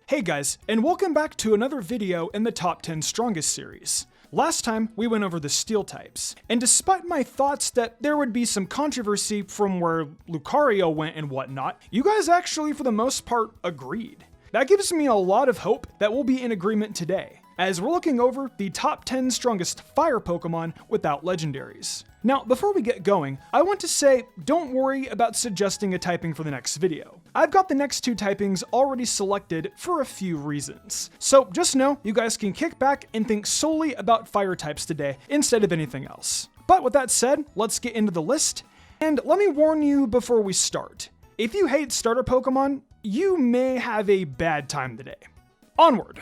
Hey guys, and welcome back to another video in the Top 10 Strongest series. Last time, we went over the Steel types, and despite my thoughts that there would be some controversy from where Lucario went and whatnot, you guys actually for the most part agreed. That gives me a lot of hope that we'll be in agreement today, as we're looking over the top 10 strongest fire Pokemon without legendaries. Now, before we get going, I want to say, don't worry about suggesting a typing for the next video. I've got the next two typings already selected for a few reasons. So just know you guys can kick back and think solely about fire types today instead of anything else. But with that said, let's get into the list. And let me warn you before we start. If you hate starter Pokemon, you may have a bad time today. Onward!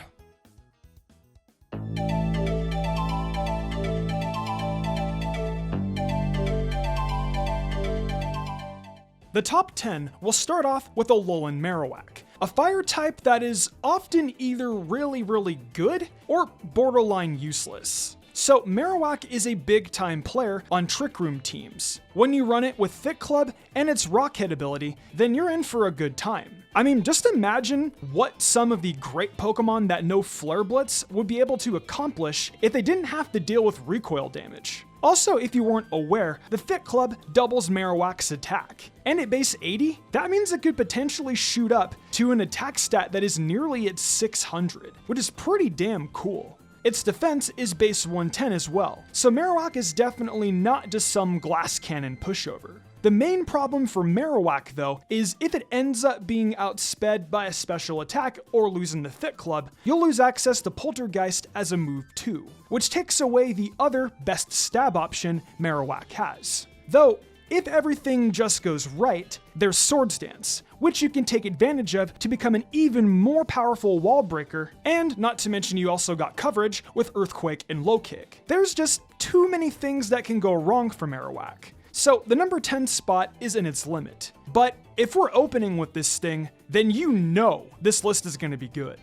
The top 10 will start off with Alolan Marowak, a fire type that is often either really good or borderline useless. So Marowak is a big time player on Trick Room teams. When you run it with Thick Club and its Rock Hit ability, then you're in for a good time. I mean, just imagine what some of the great Pokemon that know Flare Blitz would be able to accomplish if they didn't have to deal with recoil damage. Also, if you weren't aware, the Thick Club doubles Marowak's attack. And at base 80, that means it could potentially shoot up to an attack stat that is nearly at 600, which is pretty damn cool. Its defense is base 110 as well, so Marowak is definitely not just some glass cannon pushover. The main problem for Marowak though is if it ends up being outsped by a special attack or losing the Thick Club, you'll lose access to Poltergeist as a move too, which takes away the other best stab option Marowak has. Though, if everything just goes right, there's Swords Dance, which you can take advantage of to become an even more powerful wall breaker, and not to mention you also got coverage with Earthquake and Low Kick. There's just too many things that can go wrong for Marowak. So the number 10 spot is in its limit. But if we're opening with this thing, then you know this list is going to be good.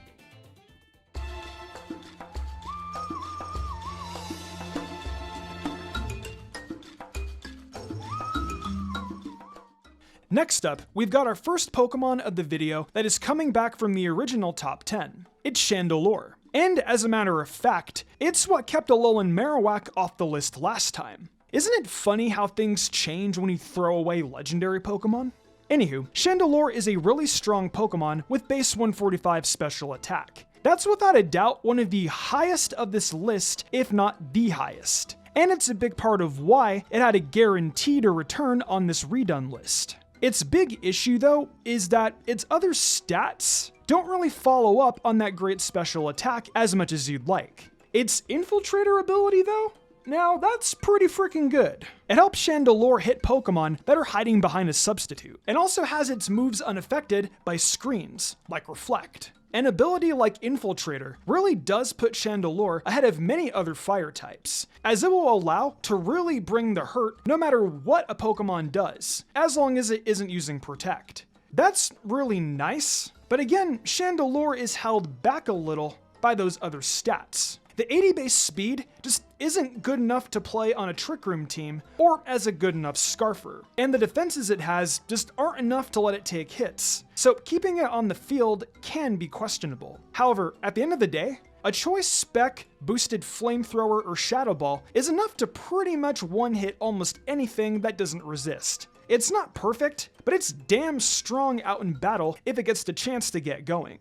Next up, we've got our first Pokemon of the video that is coming back from the original top 10. It's Chandelure. And as a matter of fact, it's what kept Alolan Marowak off the list last time. Isn't it funny how things change when you throw away legendary Pokemon? Anywho, Chandelure is a really strong Pokemon with base 145 special attack. That's without a doubt one of the highest of this list, if not the highest. And it's a big part of why it had a guarantee to return on this redone list. Its big issue though is that its other stats don't really follow up on that great special attack as much as you'd like. Its Infiltrator ability though? Now that's pretty freaking good. It helps Chandelure hit Pokemon that are hiding behind a substitute, and also has its moves unaffected by screens, like Reflect. An ability like Infiltrator really does put Chandelure ahead of many other fire types, as it will allow to really bring the hurt no matter what a Pokemon does, as long as it isn't using Protect. That's really nice, but again, Chandelure is held back a little by those other stats. The 80 base speed just isn't good enough to play on a Trick Room team or as a good enough Scarfer, and the defenses it has just aren't enough to let it take hits, so keeping it on the field can be questionable. However, at the end of the day, a choice spec, boosted Flamethrower or Shadow Ball is enough to pretty much one-hit almost anything that doesn't resist. It's not perfect, but it's damn strong out in battle if it gets the chance to get going.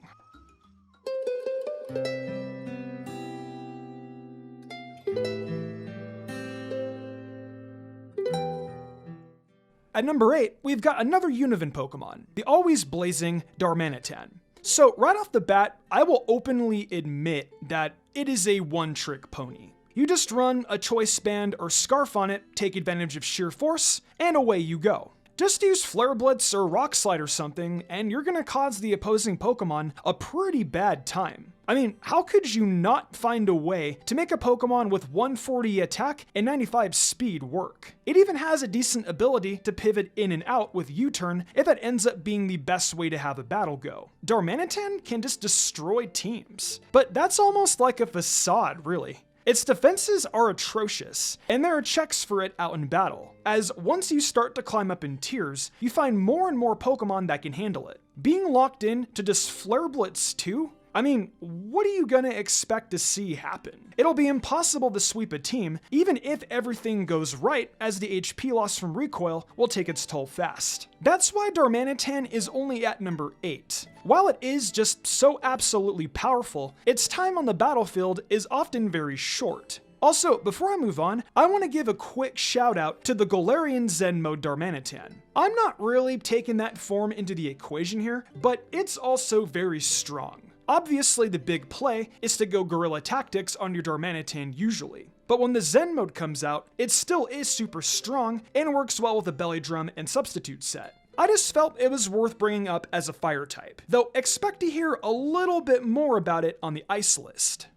At number 8, we've got another Univin Pokemon, the always blazing Darmanatan. So right off the bat, I will openly admit that it is a one-trick pony. You just run a Choice Band or Scarf on it, take advantage of sheer force, and away you go. Just use Flare Blitz or Rock Slide or something, and you're gonna cause the opposing Pokemon a pretty bad time. I mean, how could you not find a way to make a Pokemon with 140 attack and 95 speed work? It even has a decent ability to pivot in and out with U-turn if that ends up being the best way to have a battle go. Darmanatan can just destroy teams, but that's almost like a facade, really. Its defenses are atrocious, and there are checks for it out in battle, as once you start to climb up in tiers, you find more and more Pokemon that can handle it. Being locked in to just Flare Blitz too? I mean, what are you gonna expect to see happen? It'll be impossible to sweep a team, even if everything goes right, as the HP loss from recoil will take its toll fast. That's why Darmanitan is only at number 8. While it is just so absolutely powerful, its time on the battlefield is often very short. Also, before I move on, I want to give a quick shout out to the Galarian Zen mode Darmanitan. I'm not really taking that form into the equation here, but it's also very strong. Obviously, the big play is to go Guerrilla Tactics on your Darmanitan usually, but when the Zen mode comes out, it still is super strong and works well with the Belly Drum and Substitute set. I just felt it was worth bringing up as a fire type, though expect to hear a little bit more about it on the ice list.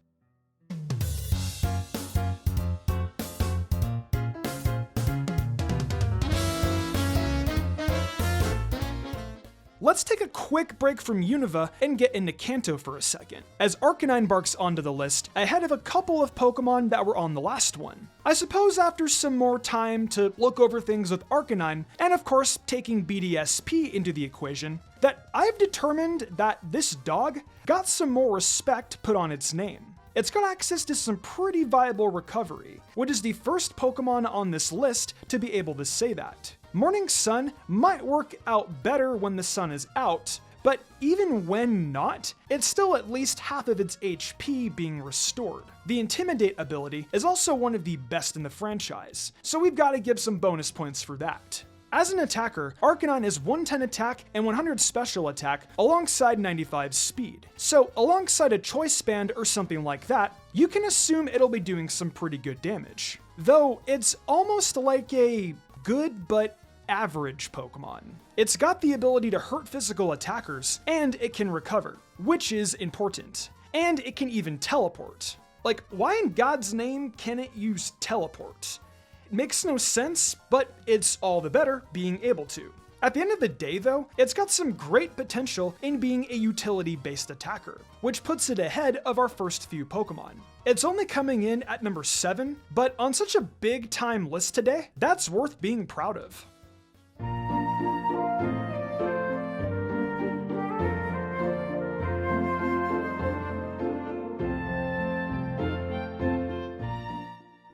Let's take a quick break from Unova and get into Kanto for a second, as Arcanine barks onto the list ahead of a couple of Pokemon that were on the last one. I suppose after some more time to look over things with Arcanine, and of course taking BDSP into the equation, that I've determined that this dog got some more respect put on its name. It's got access to some pretty viable recovery, which is the first Pokemon on this list to be able to say that. Morning Sun might work out better when the sun is out, but even when not, it's still at least half of its HP being restored. The Intimidate ability is also one of the best in the franchise, so we've got to give some bonus points for that. As an attacker, Arcanine is 110 attack and 100 special attack alongside 95 speed. So alongside a choice band or something like that, you can assume it'll be doing some pretty good damage. Though it's almost like a good but average Pokemon. It's got the ability to hurt physical attackers, and it can recover, which is important. And it can even teleport. Like, why in God's name can it use teleport? It makes no sense, but it's all the better being able to. At the end of the day though, it's got some great potential in being a utility-based attacker, which puts it ahead of our first few Pokemon. It's only coming in at number 7, but on such a big time list today, that's worth being proud of.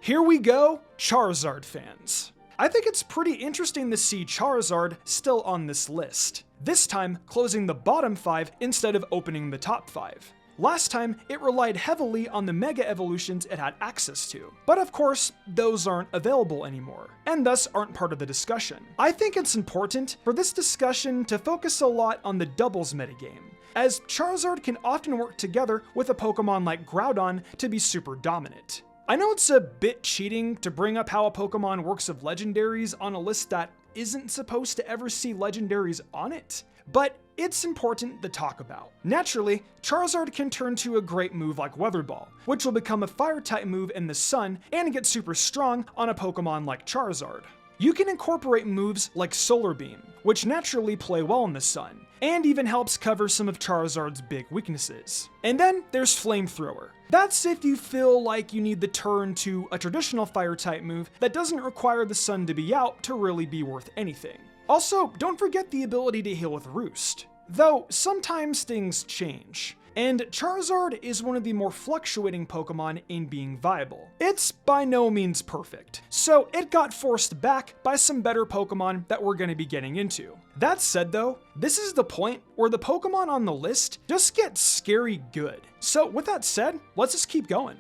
Here we go, Charizard fans. I think it's pretty interesting to see Charizard still on this list. This time, closing the bottom 5 instead of opening the top 5. Last time, it relied heavily on the Mega Evolutions it had access to. But of course, those aren't available anymore, and thus aren't part of the discussion. I think it's important for this discussion to focus a lot on the doubles metagame, as Charizard can often work together with a Pokemon like Groudon to be super dominant. I know it's a bit cheating to bring up how a Pokemon works of legendaries on a list that isn't supposed to ever see legendaries on it, but it's important to talk about. Naturally, Charizard can turn to a great move like Weather Ball, which will become a fire-type move in the sun and get super strong on a Pokemon like Charizard. You can incorporate moves like Solar Beam, which naturally play well in the sun, and even helps cover some of Charizard's big weaknesses. And then there's Flamethrower. That's if you feel like you need the turn to a traditional fire-type move that doesn't require the sun to be out to really be worth anything. Also, don't forget the ability to heal with Roost. Though, sometimes things change, and Charizard is one of the more fluctuating Pokemon in being viable. It's by no means perfect, so it got forced back by some better Pokemon that we're going to be getting into. That said though, this is the point where the Pokemon on the list just get scary good. So with that said, let's just keep going.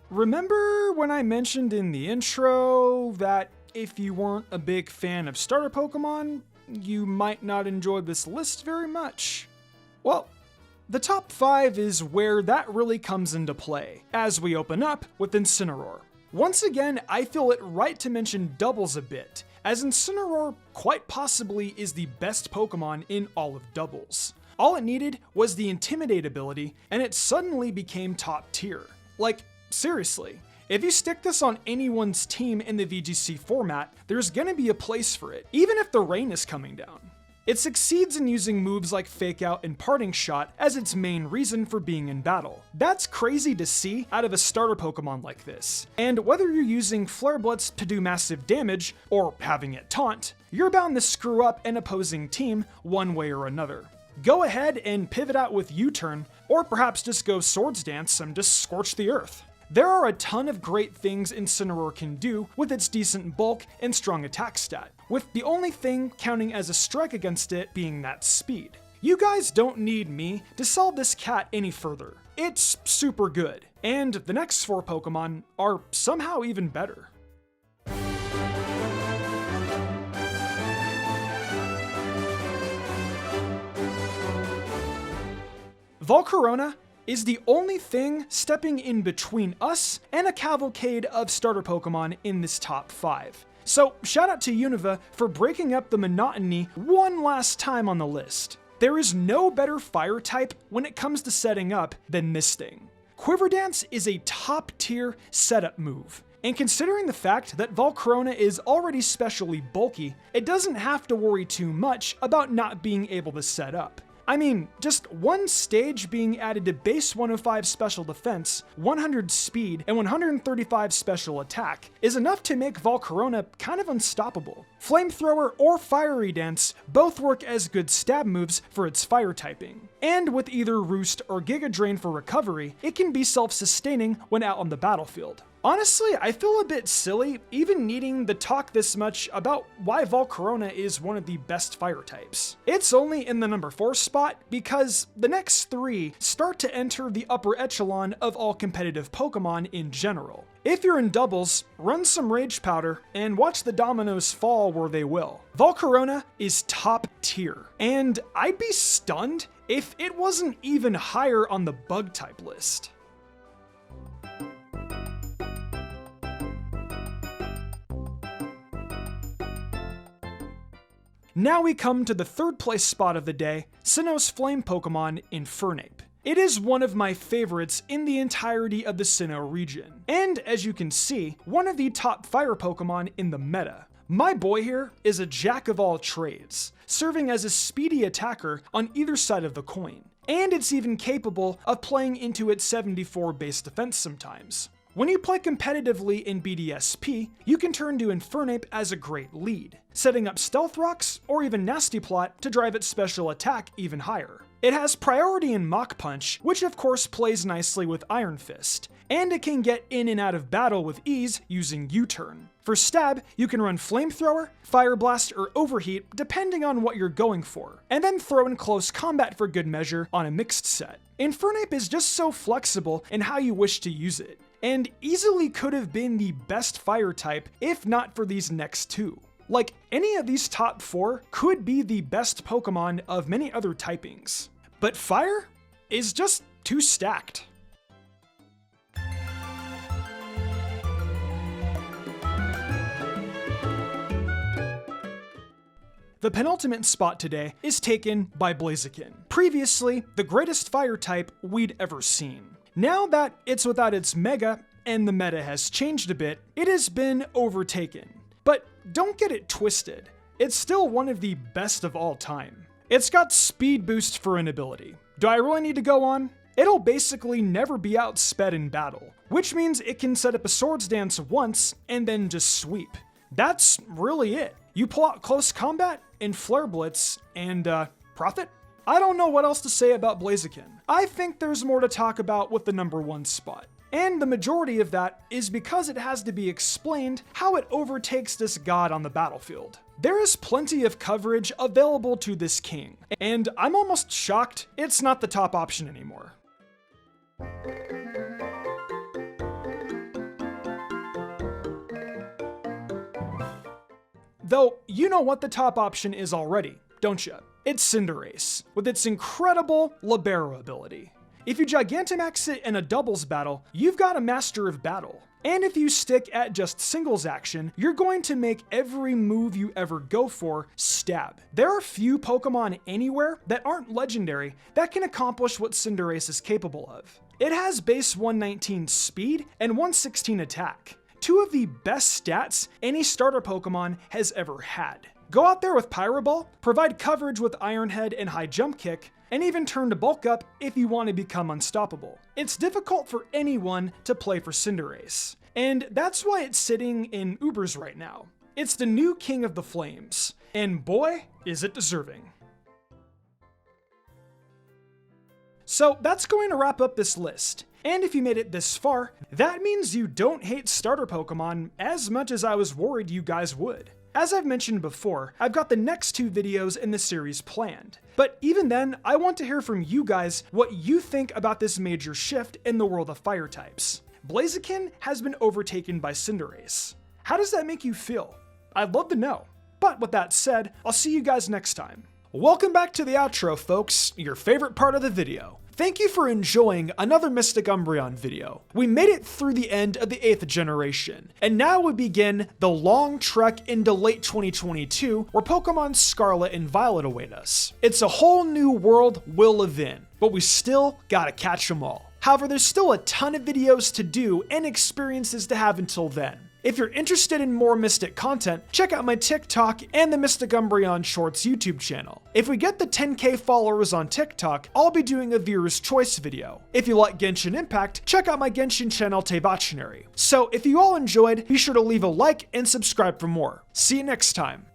Remember when I mentioned in the intro that if you weren't a big fan of starter Pokemon, you might not enjoy this list very much? Well, the top 5 is where that really comes into play, as we open up with Incineroar. Once again, I feel it right to mention doubles a bit, as Incineroar quite possibly is the best Pokemon in all of doubles. All it needed was the Intimidate ability, and it suddenly became top tier. Like, seriously, If you stick this on anyone's team in the VGC format, there's gonna be a place for it, even if the rain is coming down. It succeeds in using moves like Fake Out and Parting Shot as its main reason for being in battle. That's crazy to see out of a starter Pokemon like this. And whether you're using Flare Blitz to do massive damage, or having it taunt, you're bound to screw up an opposing team one way or another. Go ahead and pivot out with U-Turn, or perhaps just go Swords Dance and just scorch the earth. There are a ton of great things Incineroar can do with its decent bulk and strong attack stat, with the only thing counting as a strike against it being that speed. You guys don't need me to sell this cat any further. It's super good, and the next 4 Pokemon are somehow even better. Volcarona is the only thing stepping in between us and a cavalcade of starter Pokemon in this top 5. So shout out to Unova for breaking up the monotony one last time on the list. There is no better fire type when it comes to setting up than this thing. Quiver Dance is a top tier setup move. And considering the fact that Volcarona is already specially bulky, it doesn't have to worry too much about not being able to set up. I mean, just one stage being added to base 105 special defense, 100 speed, and 135 special attack is enough to make Volcarona kind of unstoppable. Flamethrower or Fiery Dance both work as good stab moves for its fire typing. And with either Roost or Giga Drain for recovery, it can be self-sustaining when out on the battlefield. Honestly, I feel a bit silly even needing to talk this much about why Volcarona is one of the best fire types. It's only in the number 4 spot because the next 3 start to enter the upper echelon of all competitive Pokemon in general. If you're in doubles, run some Rage Powder and watch the dominoes fall where they will. Volcarona is top tier, and I'd be stunned if it wasn't even higher on the bug type list. Now we come to the 3rd place spot of the day, Sinnoh's flame Pokemon, Infernape. It is one of my favorites in the entirety of the Sinnoh region, and as you can see, one of the top fire Pokemon in the meta. My boy here is a jack of all trades, serving as a speedy attacker on either side of the coin, and it's even capable of playing into its 74 base defense sometimes. When you play competitively in BDSP, you can turn to Infernape as a great lead, setting up Stealth Rocks or even Nasty Plot to drive its special attack even higher. It has priority in Mach Punch, which of course plays nicely with Iron Fist, and it can get in and out of battle with ease using U-Turn. For stab, you can run Flamethrower, Fire Blast, or Overheat depending on what you're going for, and then throw in Close Combat for good measure on a mixed set. Infernape is just so flexible in how you wish to use it, and easily could have been the best fire type if not for these next 2. Like, any of these top 4 could be the best Pokemon of many other typings. But fire is just too stacked. The penultimate spot today is taken by Blaziken, previously the greatest fire type we'd ever seen. Now that it's without its Mega and the meta has changed a bit, it has been overtaken. But don't get it twisted, it's still one of the best of all time. It's got speed boost for an ability. Do I really need to go on? It'll basically never be outsped in battle, which means it can set up a Swords Dance once and then just sweep. That's really it. You pull out Close Combat and Flare Blitz and profit? I don't know what else to say about Blaziken. I think there's more to talk about with the number 1 spot. And the majority of that is because it has to be explained how it overtakes this god on the battlefield. There is plenty of coverage available to this king, and I'm almost shocked it's not the top option anymore. Though, you know what the top option is already, don't you? It's Cinderace, with its incredible Libero ability. If you Gigantamax it in a doubles battle, you've got a Master of Battle. And if you stick at just singles action, you're going to make every move you ever go for stab. There are few Pokemon anywhere that aren't legendary that can accomplish what Cinderace is capable of. It has base 119 speed and 116 attack. Two of the best stats any starter Pokemon has ever had. Go out there with Pyro Ball, provide coverage with Iron Head and High Jump Kick, and even turn to Bulk Up if you want to become unstoppable. It's difficult for anyone to play for Cinderace, and that's why it's sitting in Ubers right now. It's the new king of the flames, and boy, is it deserving. So that's going to wrap up this list. And if you made it this far, that means you don't hate starter Pokemon as much as I was worried you guys would. As I've mentioned before, I've got the next 2 videos in the series planned. But even then, I want to hear from you guys what you think about this major shift in the world of fire types. Blaziken has been overtaken by Cinderace. How does that make you feel? I'd love to know. But with that said, I'll see you guys next time. Welcome back to the outro, folks, your favorite part of the video. Thank you for enjoying another Mystic Umbreon video. We made it through the end of the 8th generation, and now we begin the long trek into late 2022 where Pokemon Scarlet and Violet await us. It's a whole new world we'll live in, but we still gotta catch them all. However, there's still a ton of videos to do and experiences to have until then. If you're interested in more Mystic content, check out my TikTok and the Mystic Umbreon Shorts YouTube channel. If we get the 10k followers on TikTok, I'll be doing a viewer's choice video. If you like Genshin Impact, check out my Genshin channel Teibachinary. So if you all enjoyed, be sure to leave a like and subscribe for more. See you next time.